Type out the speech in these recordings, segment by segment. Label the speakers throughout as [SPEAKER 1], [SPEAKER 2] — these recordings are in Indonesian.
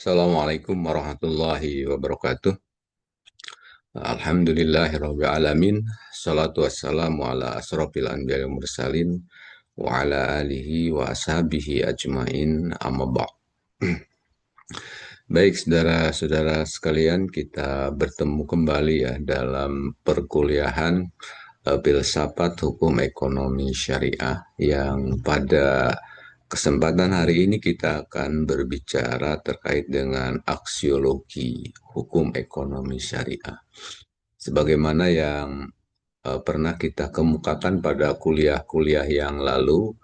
[SPEAKER 1] Assalamualaikum warahmatullahi wabarakatuh. Alhamdulillahirabbil alamin. Salatu wassalamu ala asrofil anbiya'i wal mursalin wa ala alihi wa ashabihi ajmain. Amma ba'd. Baik, saudara-saudara sekalian, kita bertemu kembali ya dalam perkuliahan filsafat hukum ekonomi syariah yang pada kesempatan hari ini kita akan berbicara terkait dengan aksiologi hukum ekonomi syariah. Sebagaimana yang pernah kita kemukakan pada kuliah-kuliah yang lalu,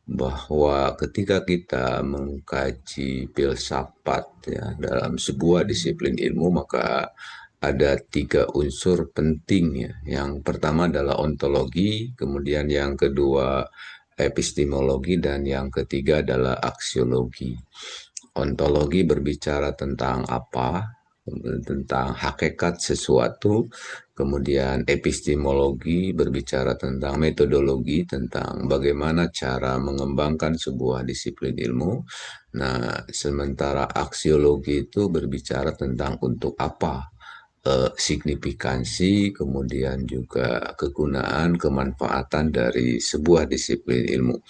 [SPEAKER 1] bahwa ketika kita mengkaji filsafat ya dalam sebuah disiplin ilmu, maka ada tiga unsur penting ya. Yang pertama adalah ontologi, kemudian yang kedua epistemologi, dan yang ketiga adalah aksiologi. Ontologi berbicara tentang apa, tentang hakikat sesuatu. Kemudian epistemologi berbicara tentang metodologi, tentang bagaimana cara mengembangkan sebuah disiplin ilmu. Nah, sementara aksiologi itu berbicara tentang untuk apa, signifikansi, kemudian juga kegunaan, kemanfaatan dari sebuah disiplin ilmu.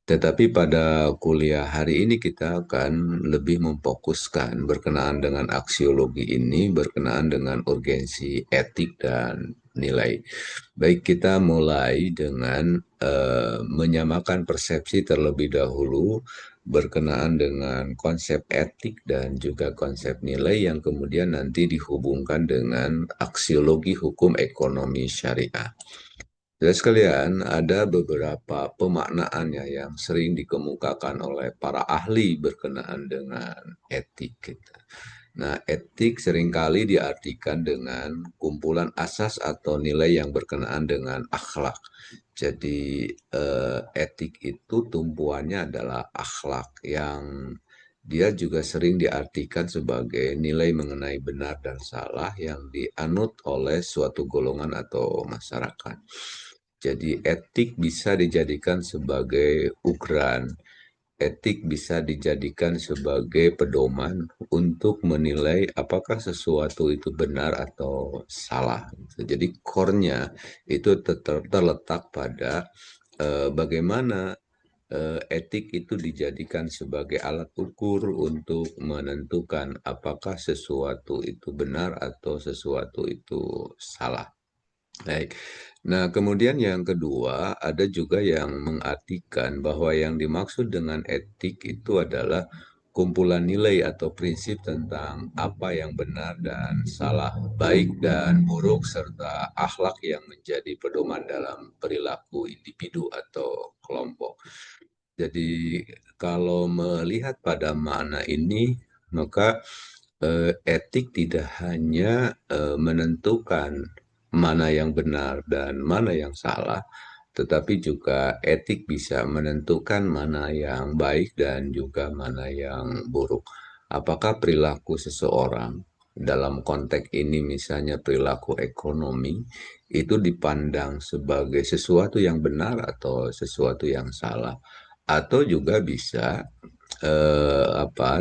[SPEAKER 1] Tetapi pada kuliah hari ini kita akan lebih memfokuskan berkenaan dengan aksiologi ini, berkenaan dengan urgensi etik dan nilai. Baik, kita mulai dengan menyamakan persepsi terlebih dahulu berkenaan dengan konsep etik dan juga konsep nilai yang kemudian nanti dihubungkan dengan aksiologi hukum ekonomi syariah. Jadi sekalian, ada beberapa pemaknaannya yang sering dikemukakan oleh para ahli berkenaan dengan etik. Nah, etik seringkali diartikan dengan kumpulan asas atau nilai yang berkenaan dengan akhlak. Jadi, etik itu tumpuannya adalah akhlak yang dia juga sering diartikan sebagai nilai mengenai benar dan salah yang dianut oleh suatu golongan atau masyarakat. Jadi etik bisa dijadikan sebagai ukuran, etik bisa dijadikan sebagai pedoman untuk menilai apakah sesuatu itu benar atau salah. Jadi core-nya itu terletak pada bagaimana etik itu dijadikan sebagai alat ukur untuk menentukan apakah sesuatu itu benar atau sesuatu itu salah. Baik. Nah, kemudian yang kedua, ada juga yang mengartikan bahwa yang dimaksud dengan etik itu adalah kumpulan nilai atau prinsip tentang apa yang benar dan salah, baik dan buruk, serta akhlak yang menjadi pedoman dalam perilaku individu atau kelompok. Jadi, kalau melihat pada makna ini, maka etik tidak hanya menentukan mana yang benar dan mana yang salah, tetapi juga etik bisa menentukan mana yang baik dan juga mana yang buruk. Apakah perilaku seseorang dalam konteks ini, misalnya perilaku ekonomi, itu dipandang sebagai sesuatu yang benar atau sesuatu yang salah, atau juga bisa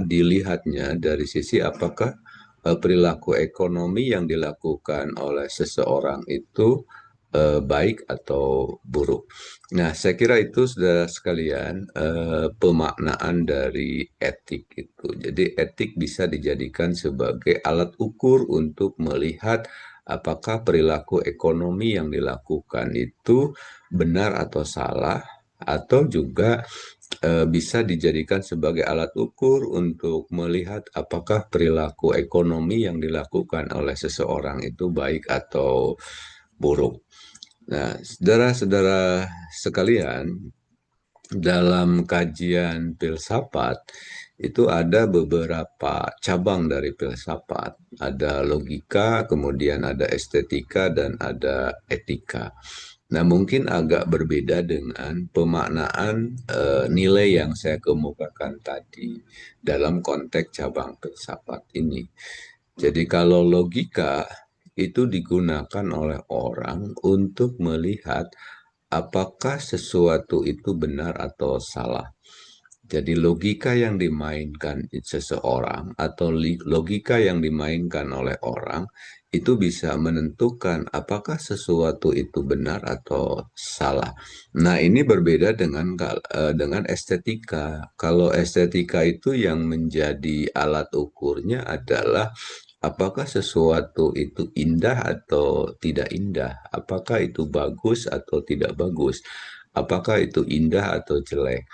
[SPEAKER 1] dilihatnya dari sisi apakah perilaku ekonomi yang dilakukan oleh seseorang itu baik atau buruk. Nah, saya kira itu sudah sekalian pemaknaan dari etik itu. Jadi etik bisa dijadikan sebagai alat ukur untuk melihat apakah perilaku ekonomi yang dilakukan itu benar atau salah, atau juga bisa dijadikan sebagai alat ukur untuk melihat apakah perilaku ekonomi yang dilakukan oleh seseorang itu baik atau buruk. Nah, saudara-saudara sekalian, dalam kajian filsafat itu ada beberapa cabang dari filsafat. Ada logika, kemudian ada estetika, dan ada etika. Nah, mungkin agak berbeda dengan pemaknaan nilai yang saya kemukakan tadi dalam konteks cabang filsafat ini. Jadi kalau logika itu digunakan oleh orang untuk melihat apakah sesuatu itu benar atau salah. Jadi logika yang dimainkan seseorang atau logika yang dimainkan oleh orang itu bisa menentukan apakah sesuatu itu benar atau salah. Nah, ini berbeda dengan estetika. Kalau estetika itu yang menjadi alat ukurnya adalah apakah sesuatu itu indah atau tidak indah, apakah itu bagus atau tidak bagus, apakah itu indah atau jelek.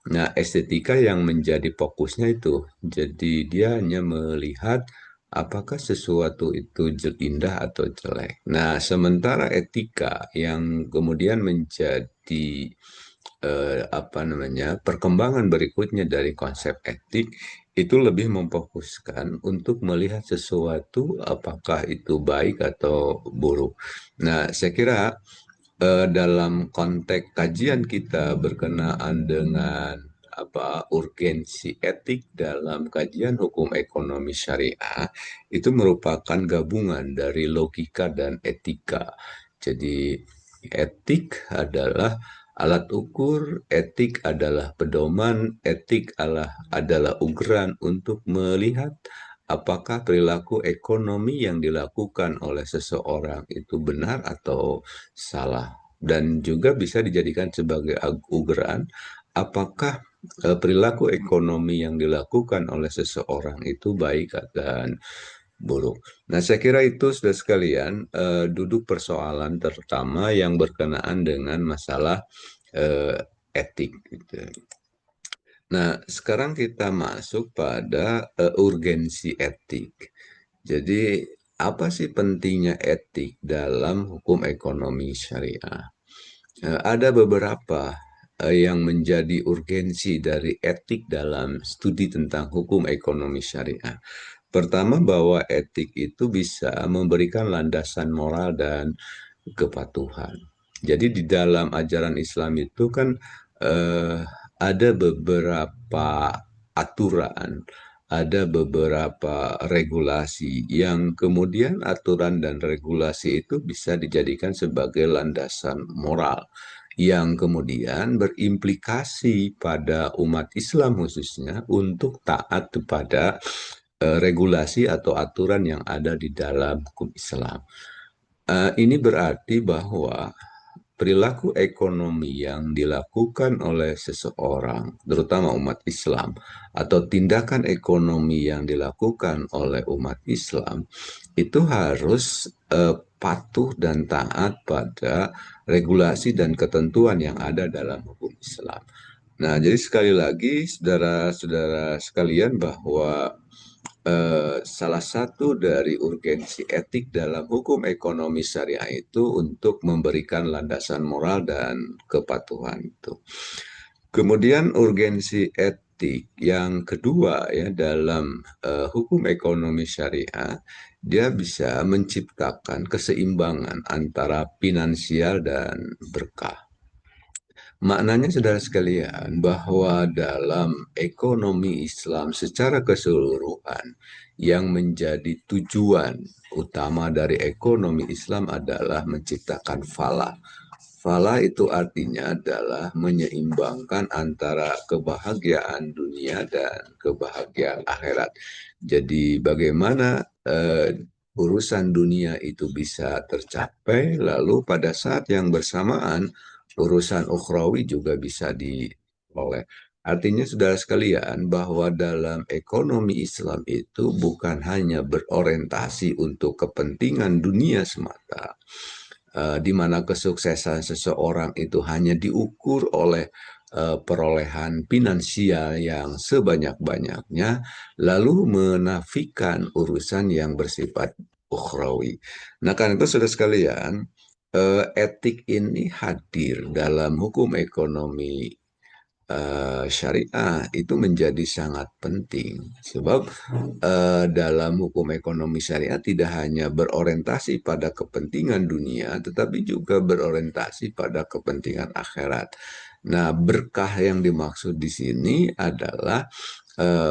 [SPEAKER 1] Nah, estetika yang menjadi fokusnya itu, jadi dia hanya melihat apakah sesuatu itu indah atau jelek. Nah, sementara etika yang kemudian menjadi apa namanya, perkembangan berikutnya dari konsep etik itu lebih memfokuskan untuk melihat sesuatu apakah itu baik atau buruk. Nah, saya kira dalam konteks kajian kita berkenaan dengan apa urgensi etik dalam kajian hukum ekonomi syariah itu merupakan gabungan dari logika dan etika. Jadi etik adalah alat ukur, etik adalah pedoman, etik adalah ugeran untuk melihat apakah perilaku ekonomi yang dilakukan oleh seseorang itu benar atau salah. Dan juga bisa dijadikan sebagai ugeran apakah perilaku ekonomi yang dilakukan oleh seseorang itu baik dan buruk. Nah, saya kira itu sudah sekalian duduk persoalan terutama yang berkenaan dengan masalah eh, etik. Gitu. Nah, sekarang kita masuk pada urgensi etik. Jadi, apa sih pentingnya etik dalam hukum ekonomi syariah? Ada beberapa yang menjadi urgensi dari etik dalam studi tentang hukum ekonomi syariah. Pertama, bahwa etik itu bisa memberikan landasan moral dan kepatuhan. Jadi di dalam ajaran Islam itu kan eh, ada beberapa aturan, ada beberapa regulasi yang kemudian aturan dan regulasi itu bisa dijadikan sebagai landasan moral yang kemudian berimplikasi pada umat Islam khususnya untuk taat kepada regulasi atau aturan yang ada di dalam hukum Islam. Ini berarti bahwa perilaku ekonomi yang dilakukan oleh seseorang, terutama umat Islam, atau tindakan ekonomi yang dilakukan oleh umat Islam, itu harus patuh dan taat pada regulasi dan ketentuan yang ada dalam hukum Islam. Nah, jadi sekali lagi, saudara-saudara sekalian, bahwa salah satu dari urgensi etik dalam hukum ekonomi syariah itu untuk memberikan landasan moral dan kepatuhan itu. Kemudian urgensi etik yang kedua ya dalam hukum ekonomi syariah, dia bisa menciptakan keseimbangan antara finansial dan berkah. Maknanya saudara sekalian bahwa dalam ekonomi Islam secara keseluruhan yang menjadi tujuan utama dari ekonomi Islam adalah menciptakan falah. Falah itu artinya adalah menyeimbangkan antara kebahagiaan dunia dan kebahagiaan akhirat. Jadi bagaimana urusan dunia itu bisa tercapai, lalu pada saat yang bersamaan urusan ukhrawi juga bisa diperoleh. Artinya saudara sekalian bahwa dalam ekonomi Islam itu bukan hanya berorientasi untuk kepentingan dunia semata, di mana kesuksesan seseorang itu hanya diukur oleh perolehan finansial yang sebanyak-banyaknya, lalu menafikan urusan yang bersifat ukhrawi. Nah, karena itu saudara sekalian, etik ini hadir dalam hukum ekonomi syariah itu menjadi sangat penting sebab dalam hukum ekonomi syariah tidak hanya berorientasi pada kepentingan dunia tetapi juga berorientasi pada kepentingan akhirat. Nah, berkah yang dimaksud di sini adalah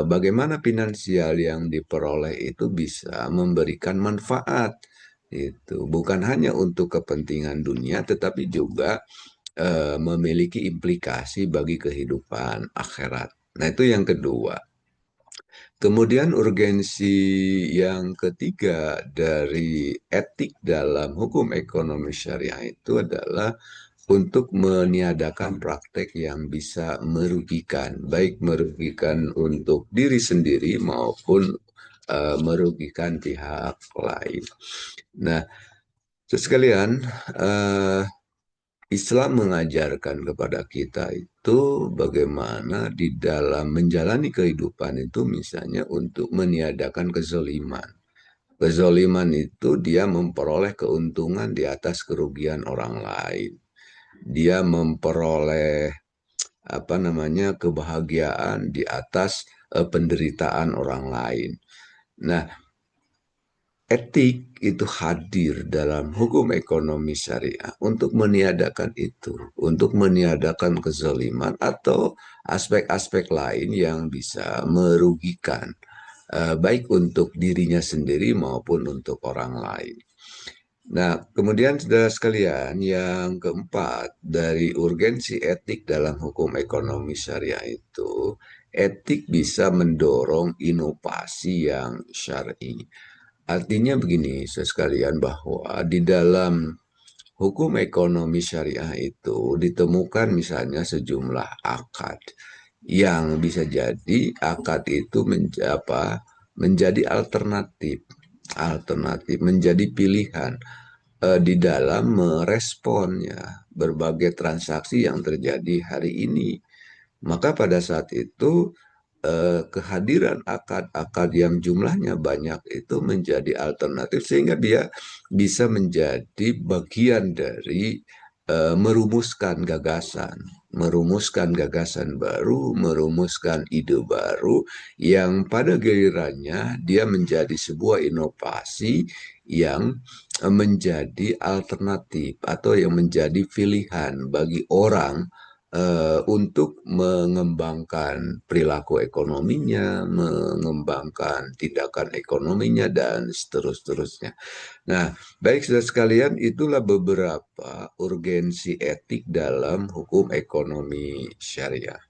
[SPEAKER 1] bagaimana finansial yang diperoleh itu bisa memberikan manfaat itu bukan hanya untuk kepentingan dunia tetapi juga memiliki implikasi bagi kehidupan akhirat. Nah, itu yang kedua. Kemudian urgensi yang ketiga dari etik dalam hukum ekonomi syariah itu adalah untuk meniadakan praktek yang bisa merugikan, baik merugikan untuk diri sendiri maupun merugikan pihak lain. Nah, sekalian, Islam mengajarkan kepada kita itu bagaimana di dalam menjalani kehidupan itu misalnya untuk meniadakan kezoliman. Kezoliman itu dia memperoleh keuntungan di atas kerugian orang lain. Dia memperoleh apa namanya kebahagiaan di atas penderitaan orang lain. Nah, etik itu hadir dalam hukum ekonomi syariah untuk meniadakan itu, untuk meniadakan kezaliman atau aspek-aspek lain yang bisa merugikan, baik untuk dirinya sendiri maupun untuk orang lain. Nah, kemudian saudara sekalian, yang keempat dari urgensi etik dalam hukum ekonomi syariah itu, etik bisa mendorong inovasi yang syar'i. Artinya begini, saudara sekalian, bahwa di dalam hukum ekonomi syariah itu ditemukan misalnya sejumlah akad yang bisa jadi akad itu menjadi alternatif, alternatif menjadi pilihan di dalam meresponnya berbagai transaksi yang terjadi hari ini. Maka pada saat itu kehadiran akad-akad yang jumlahnya banyak itu menjadi alternatif sehingga dia bisa menjadi bagian dari merumuskan gagasan baru, merumuskan ide baru yang pada gilirannya dia menjadi sebuah inovasi yang menjadi alternatif atau yang menjadi pilihan bagi orang untuk mengembangkan perilaku ekonominya, mengembangkan tindakan ekonominya, dan seterusnya. Nah, baik saudara sekalian, itulah beberapa urgensi etik dalam hukum ekonomi syariah.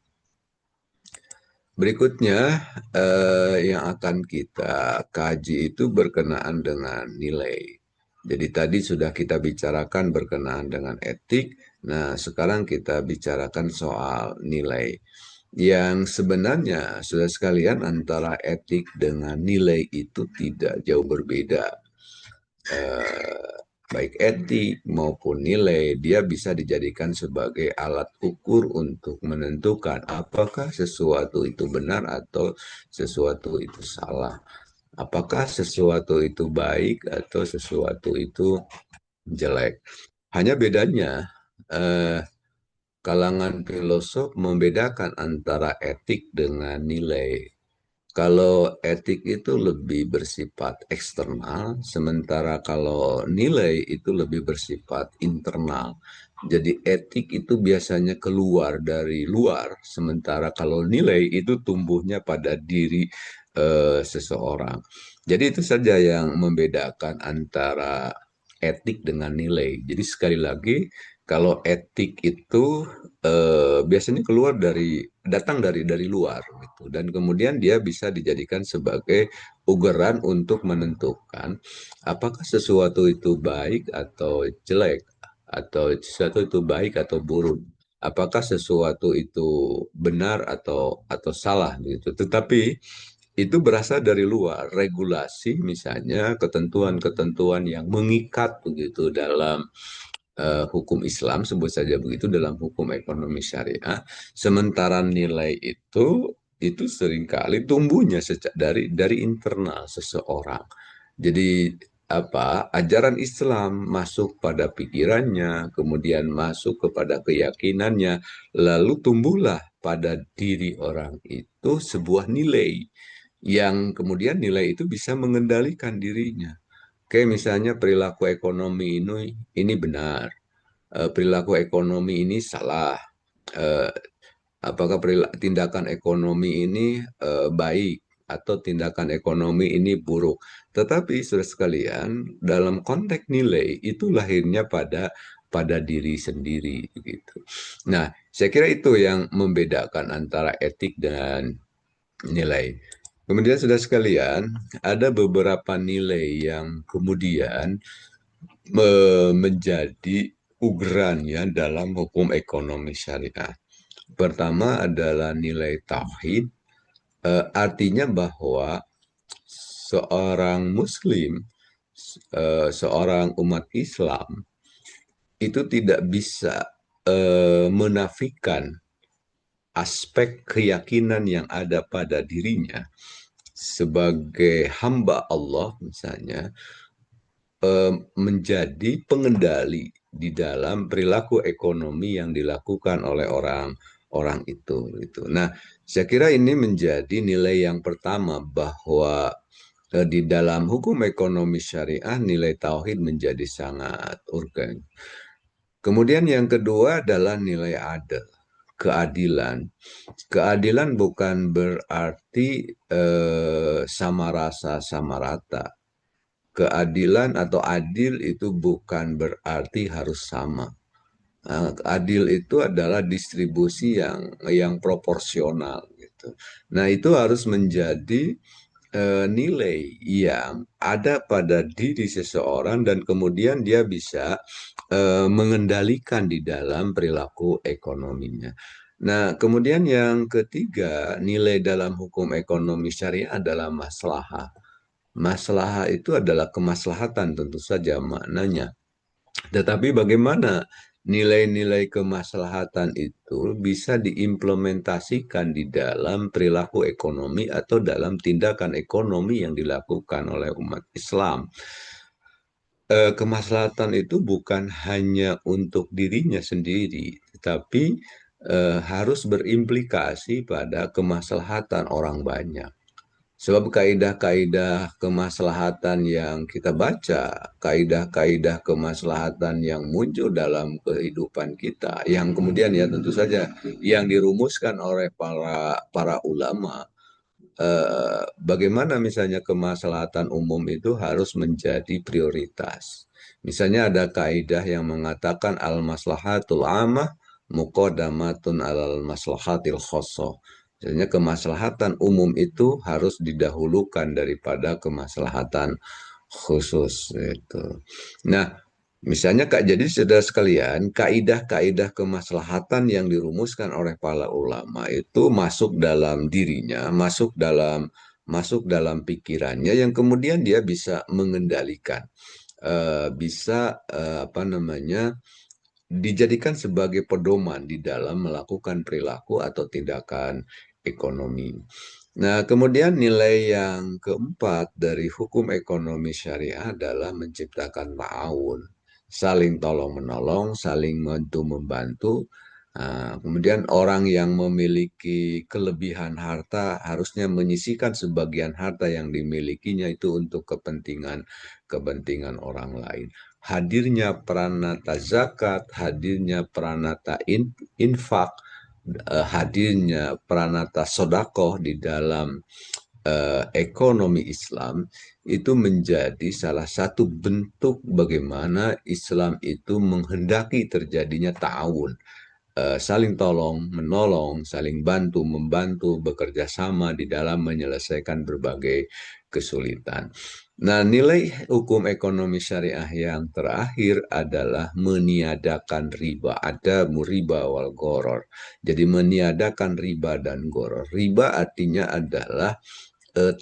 [SPEAKER 1] Berikutnya yang akan kita kaji itu berkenaan dengan nilai. Jadi tadi sudah kita bicarakan berkenaan dengan etik. Nah, sekarang kita bicarakan soal nilai. Yang sebenarnya, saudara sekalian, antara etik dengan nilai itu tidak jauh berbeda. Baik etik maupun nilai, dia bisa dijadikan sebagai alat ukur untuk menentukan apakah sesuatu itu benar atau sesuatu itu salah. Apakah sesuatu itu baik atau sesuatu itu jelek. Hanya bedanya, kalangan filosof membedakan antara etik dengan nilai. Kalau etik itu lebih bersifat eksternal, sementara kalau nilai itu lebih bersifat internal. Jadi etik itu biasanya keluar dari luar, sementara kalau nilai itu tumbuhnya pada diri seseorang. Jadi itu saja yang membedakan antara etik dengan nilai. Jadi sekali lagi, kalau etik itu biasanya datang dari luar gitu, dan kemudian dia bisa dijadikan sebagai ugeran untuk menentukan apakah sesuatu itu baik atau jelek, atau sesuatu itu baik atau buruk, apakah sesuatu itu benar atau salah gitu. Tetapi itu berasal dari luar, regulasi misalnya ketentuan-ketentuan yang mengikat begitu dalam hukum Islam, sebut saja begitu, dalam hukum ekonomi syariah. Sementara nilai itu seringkali tumbuhnya dari internal seseorang. Jadi ajaran Islam masuk pada pikirannya, kemudian masuk kepada keyakinannya, lalu tumbuhlah pada diri orang itu sebuah nilai yang kemudian nilai itu bisa mengendalikan dirinya. Kayak misalnya perilaku ekonomi ini benar, perilaku ekonomi ini salah, eh, apakah tindakan ekonomi ini baik atau tindakan ekonomi ini buruk. Tetapi saudara sekalian, dalam konteks nilai itu lahirnya pada pada diri sendiri gitu. Nah, saya kira itu yang membedakan antara etik dan nilai. Kemudian sudah sekalian, ada beberapa nilai yang kemudian menjadi ugeran ya dalam hukum ekonomi syariah. Pertama adalah nilai tauhid, artinya bahwa seorang muslim, seorang umat Islam itu tidak bisa menafikan aspek keyakinan yang ada pada dirinya sebagai hamba Allah misalnya, menjadi pengendali di dalam perilaku ekonomi yang dilakukan oleh orang itu gitu. Nah, saya kira ini menjadi nilai yang pertama bahwa di dalam hukum ekonomi syariah nilai tauhid menjadi sangat urgen. Kemudian yang kedua adalah nilai adil, keadilan. Keadilan bukan berarti sama rasa sama rata. Keadilan atau adil itu bukan berarti harus sama. Adil itu adalah distribusi yang proporsional gitu. Nah, itu harus menjadi nilai yang ada pada diri seseorang dan kemudian dia bisa mengendalikan di dalam perilaku ekonominya. Nah, kemudian yang ketiga, nilai dalam hukum ekonomi syariah adalah maslahah. Maslahah itu adalah kemaslahatan tentu saja maknanya. Tetapi bagaimana nilai-nilai kemaslahatan itu bisa diimplementasikan di dalam perilaku ekonomi atau dalam tindakan ekonomi yang dilakukan oleh umat Islam. Kemaslahatan itu bukan hanya untuk dirinya sendiri, tetapi harus berimplikasi pada kemaslahatan orang banyak. Sebab kaidah-kaidah kemaslahatan yang kita baca, kaidah-kaidah kemaslahatan yang muncul dalam kehidupan kita, yang kemudian ya tentu saja yang dirumuskan oleh para ulama, bagaimana misalnya kemaslahatan umum itu harus menjadi prioritas. Misalnya ada kaidah yang mengatakan al-maslahatul amah muqaddamatun alal maslahatil khosoh. Misalnya kemaslahatan umum itu harus didahulukan daripada kemaslahatan khusus itu. Nah, misalnya Kak, jadi saudara sekalian, kaidah-kaidah kemaslahatan yang dirumuskan oleh para ulama itu masuk dalam dirinya, masuk dalam pikirannya yang kemudian dia bisa mengendalikan, bisa apa namanya dijadikan sebagai pedoman di dalam melakukan perilaku atau tindakan ekonomi. Nah, kemudian nilai yang keempat dari hukum ekonomi syariah adalah menciptakan ta'awun, saling tolong-menolong, saling bantu-membantu. Nah, kemudian orang yang memiliki kelebihan harta harusnya menyisihkan sebagian harta yang dimilikinya itu untuk kepentingan orang lain. Hadirnya peranata zakat, hadirnya peranata infak, hadirnya peranata sodakoh di dalam ekonomi Islam itu menjadi salah satu bentuk bagaimana Islam itu menghendaki terjadinya ta'awun, saling tolong menolong, saling bantu membantu, bekerja sama di dalam menyelesaikan berbagai kesulitan. Nah, nilai hukum ekonomi syariah yang terakhir adalah meniadakan riba. Ada riba wal goror. Jadi meniadakan riba dan goror. Riba artinya adalah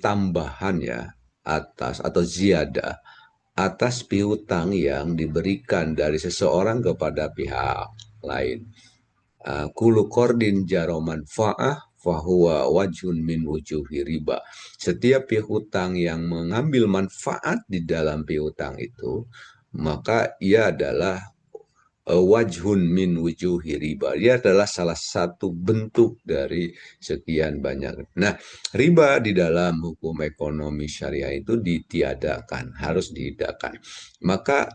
[SPEAKER 1] tambahan ya atas atau ziyadah atas piutang yang diberikan dari seseorang kepada pihak lain. Kulu kordin jaro manfaah fahuwa wajhun min wujuhi riba. Setiap piutang yang mengambil manfaat di dalam piutang itu, maka ia adalah wajhun min wujuhi riba. Dia adalah salah satu bentuk dari sekian banyak. Nah, riba di dalam hukum ekonomi syariah itu ditiadakan, harus ditiadakan. Maka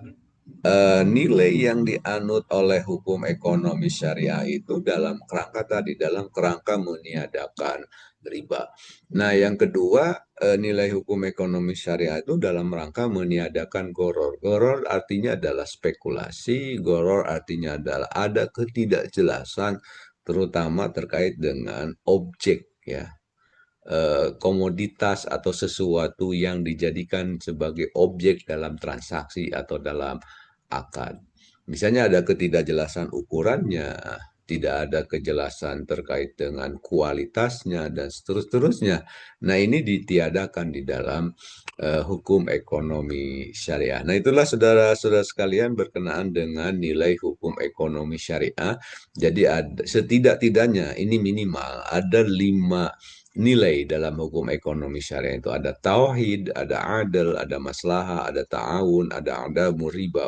[SPEAKER 1] Nilai yang dianut oleh hukum ekonomi syariah itu dalam kerangka tadi, dalam kerangka meniadakan riba. Nah, yang kedua, nilai hukum ekonomi syariah itu dalam rangka meniadakan goror. Goror artinya adalah spekulasi, goror artinya adalah ada ketidakjelasan, terutama terkait dengan objek ya, komoditas atau sesuatu yang dijadikan sebagai objek dalam transaksi atau dalam akad. Misalnya ada ketidakjelasan ukurannya, tidak ada kejelasan terkait dengan kualitasnya dan seterusnya. Nah, ini ditiadakan di dalam hukum ekonomi syariah. Nah, itulah saudara-saudara sekalian berkenaan dengan nilai hukum ekonomi syariah. Jadi ada setidak-tidaknya ini minimal ada 5 nilai dalam hukum ekonomi syariah itu ada tauhid, ada adil, ada maslahah, ada ta'awun, ada adamu riba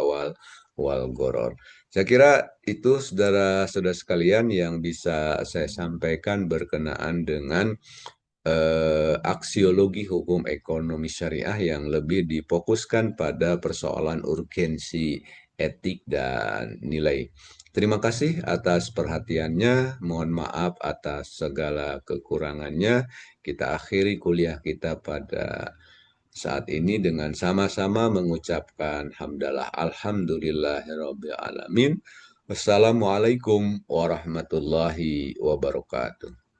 [SPEAKER 1] wal goror. Saya kira itu saudara-saudara sekalian yang bisa saya sampaikan berkenaan dengan aksiologi hukum ekonomi syariah yang lebih difokuskan pada persoalan urgensi etik dan nilai. Terima kasih atas perhatiannya. Mohon maaf atas segala kekurangannya. Kita akhiri kuliah kita pada saat ini dengan sama-sama mengucapkan hamdalah alhamdulillahirabbil alamin. Wassalamualaikum warahmatullahi wabarakatuh.